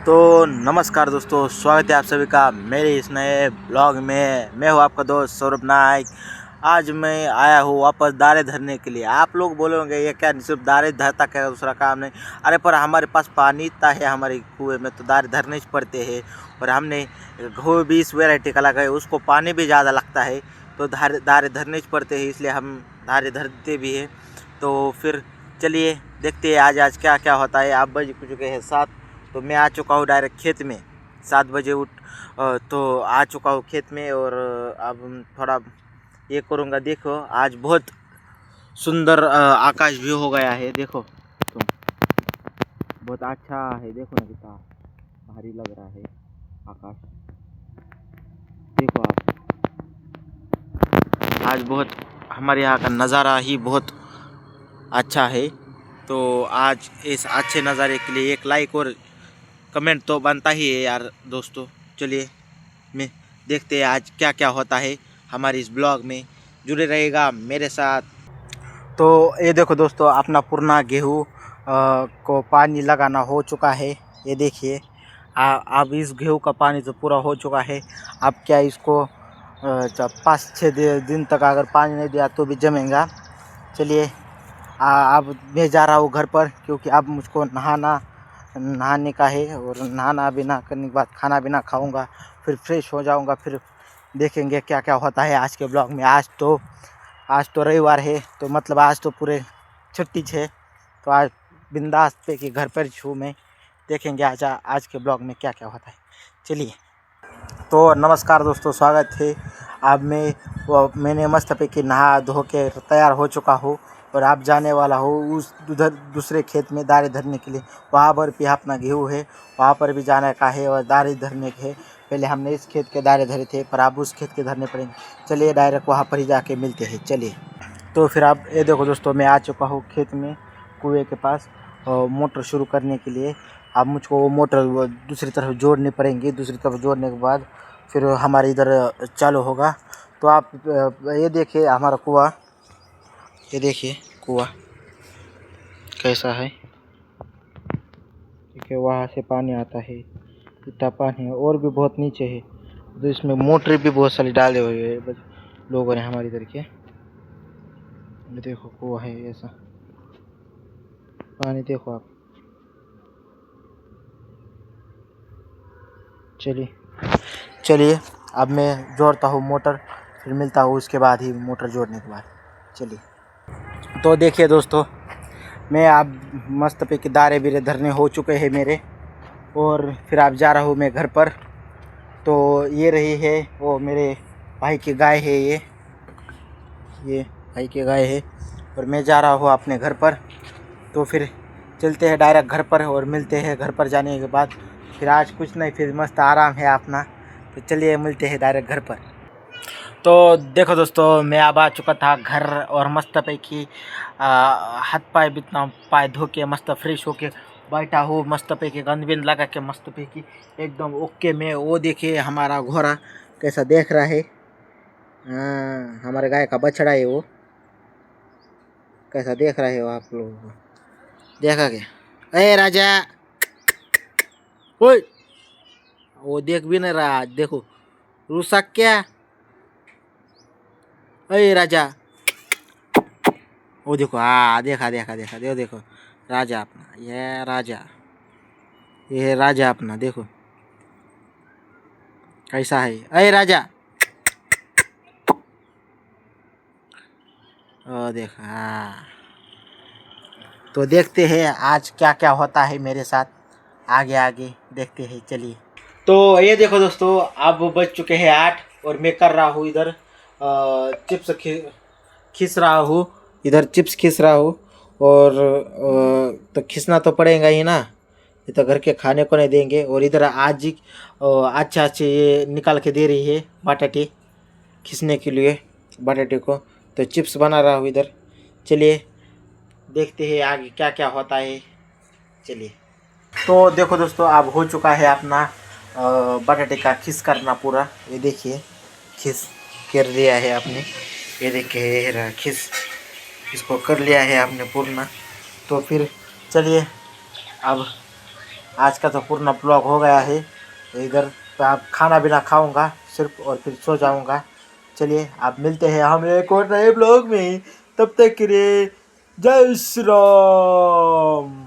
तो नमस्कार दोस्तों, स्वागत है आप सभी का मेरे इस नए ब्लॉग में। मैं हूँ आपका दोस्त सौरभ नायक। आज मैं आया हूँ वापस दारे धरने के लिए। आप लोग बोलोगे ये क्या सिर्फ दारे धरता क्या, दूसरा काम नहीं। अरे पर हमारे पास पानी इतना है हमारे कुएं में, तो दारे धरने ही पड़ते हैं। और हमने घो भी इस वेराइटी का लगा है, उसको पानी भी ज़्यादा लगता है, तो दारे धरने ही पड़ते हैं, इसलिए हम दारे धरते भी हैं। तो फिर चलिए देखते हैं आज क्या क्या होता है। आप बज चुके हैं 7, तो मैं आ चुका हूँ डायरेक्ट खेत में। 7 बजे तो आ चुका हूँ खेत में। और अब थोड़ा ये करूँगा। देखो आज बहुत सुंदर आकाश भी हो गया है। देखो तुम, बहुत अच्छा है। देखो ना कितना भारी लग रहा है आकाश। देखो आप, आज बहुत हमारे यहाँ का नज़ारा ही बहुत अच्छा है। तो आज इस अच्छे नज़ारे के लिए एक लाइक और कमेंट तो बनता ही है यार दोस्तों। चलिए मैं देखते हैं आज क्या क्या होता है हमारे इस ब्लॉग में। जुड़े रहेगा मेरे साथ। तो ये देखो दोस्तों, अपना पुराना गेहूँ को पानी लगाना हो चुका है। ये देखिए, अब इस गेहूँ का पानी तो पूरा हो चुका है। अब क्या इसको 5-6 दिन तक अगर पानी नहीं दिया तो भी जमेगा। चलिए अब मैं जा रहा हूँ घर पर, क्योंकि अब मुझको नहाने का है। और नहाना बिना करने के बाद खाना बिना खाऊंगा, फिर फ्रेश हो जाऊंगा। फिर देखेंगे क्या क्या होता है आज के ब्लॉग में। आज तो रविवार है, तो मतलब आज तो पूरे छुट्टी है। तो आज बिंदास पे कि घर पर छूँ मैं। देखेंगे आज के ब्लॉग में क्या क्या होता है। चलिए, तो नमस्कार दोस्तों, स्वागत है। अब मैंने मस्त पे कि नहा धो के तैयार हो चुका हूँ। और आप जाने वाला हो उस उधर दूसरे खेत में दारे धरने के लिए। वहाँ पर भी अपना गेहूँ है, वहाँ पर भी जाने का है और दारे धरने के है। पहले हमने इस खेत के दारे धरे थे, पर अब उस खेत के धरने पड़ेंगे। चलिए डायरेक्ट वहाँ पर ही जाके मिलते हैं। चलिए, तो फिर आप ये देखो दोस्तों, मैं आ चुका हूँ खेत में कुएँ के पास मोटर शुरू करने के लिए। अब मुझको वो मोटर दूसरी तरफ जोड़नी पड़ेंगी। दूसरी तरफ जोड़ने के बाद फिर हमारे इधर चालू होगा। तो आप ये देखिए हमारा कुआँ, ये देखिए कुआँ कैसा है। ठीक है, वहाँ से पानी आता है, इतना पानी है। और भी बहुत नीचे है, तो इसमें मोटर भी बहुत सारी डाले हुए हैं लोगों ने हमारी इधर के। ये देखो कुआँ है, ऐसा पानी देखो आप। चलिए अब मैं जोड़ता हूँ मोटर, फिर मिलता हूँ उसके बाद ही मोटर जोड़ने के बाद। चलिए, तो देखिए दोस्तों, मैं अब मस्त पे कि दारे बीरे धरने हो चुके हैं मेरे। और फिर अब जा रहा हूँ मैं घर पर। तो ये रही है वो मेरे भाई की गाय है, ये भाई की गाय है। और मैं जा रहा हूँ अपने घर पर। तो फिर चलते हैं डायरेक्ट घर पर और मिलते हैं घर पर जाने के बाद। फिर आज कुछ नहीं, फिर मस्त आराम है अपना। तो चलिए मिलते हैं डायरेक्ट घर पर। तो देखो दोस्तों, मैं अब आ चुका था घर और मस्त पैकी हाथ पाए बितना पाए धो के मस्त फ्रेश होके बैठा हूँ। मस्त पैकी गंद बिंद लगा के मस्त पैकी एकदम ओके में। वो देखिए हमारा घोड़ा कैसा देख रहा है। हमारे गाय का बछड़ा है वो, कैसा देख रहा है वो आप लोगों को। देखा क्या? अरे राजा, ओए, वो देख भी नहीं रहा। देखो रूसा क्या। अरे राजा, वो देखो, देखा देखा देखा देखो देखो राजा अपना, ये राजा अपना देखो कैसा है। अरे राजा, ओ देखो। तो देखते हैं आज क्या क्या होता है मेरे साथ, आगे आगे देखते हैं। चलिए, तो ये देखो दोस्तों, अब बज चुके हैं 8 और मैं कर रहा हूँ इधर चिप्स खींच रहा हूँ। इधर चिप्स खींच रहा हूँ। और तो खींचना तो पड़ेगा ही ना, ये तो घर के खाने को नहीं देंगे। और इधर आज ही अच्छे अच्छे ये निकाल के दे रही है बटाटे खींचने के लिए, बटाटे को। तो चिप्स बना रहा हूँ इधर। चलिए देखते हैं आगे क्या क्या होता है। चलिए, तो देखो दोस्तों, अब हो चुका है अपना बटाटे का खींच करना पूरा। ये देखिए खींच कर लिया है आपने। ये देखिए खींच इसको कर लिया है आपने पूर्ण। तो फिर चलिए अब आज का तो पूर्ण ब्लॉग हो गया है। इधर आप खाना बिना खाऊंगा सिर्फ और फिर सो जाऊंगा। चलिए आप मिलते हैं हम एक और नए ब्लॉग में, तब तक के लिए जय श्री राम।